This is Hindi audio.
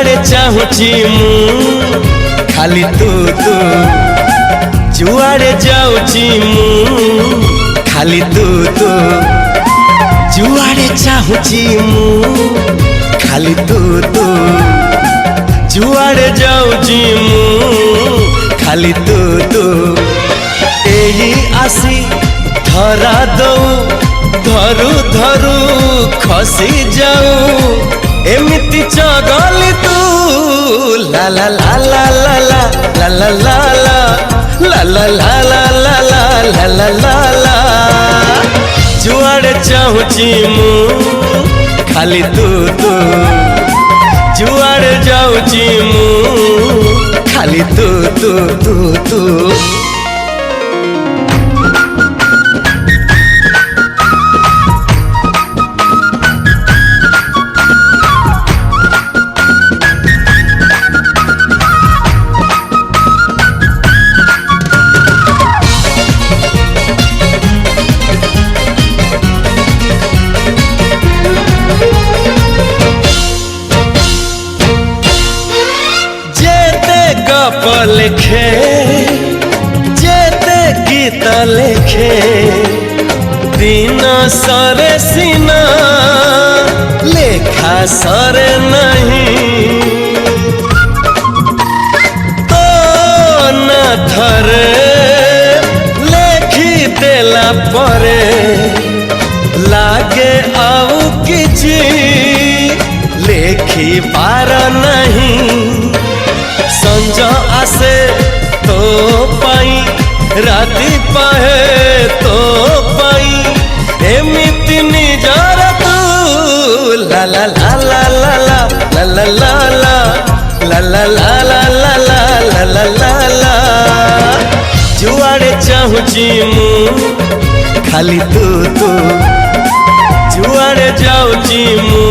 जुआड़े चाहूची मु खाली तू तू जुआड़े जाऊची मु खाली तू तू जुआड़े चाहूची मु खाली तू तू जुआड़े जाऊची मु खाली तू तू एही आसी धरा दऊ धरू धरू खसी जाऊ एमिति चगली तू ला ला ला ला ला ला ला ला ला ला ला ला ला ला ला ला ला जुआड़े चाहूची मु खाली तू तू जुआड़े जाऊची मु खाली तू तू तू तू गप लिखे जेते गीत लिखे दिन सरे सीना लेखा सरे नहीं तो न थरे लेखी देला परे लागे आउ किछि लेखी पार नहीं संज आसे तो पाई राति पाहे तो पाई एमिति निजर तू ला ला ला ला ला ला ला ला ला ला ला ला ला ला ला ला ला जुआड़े चाहूची मु खाली तू तू जुआड़े जाऊची मु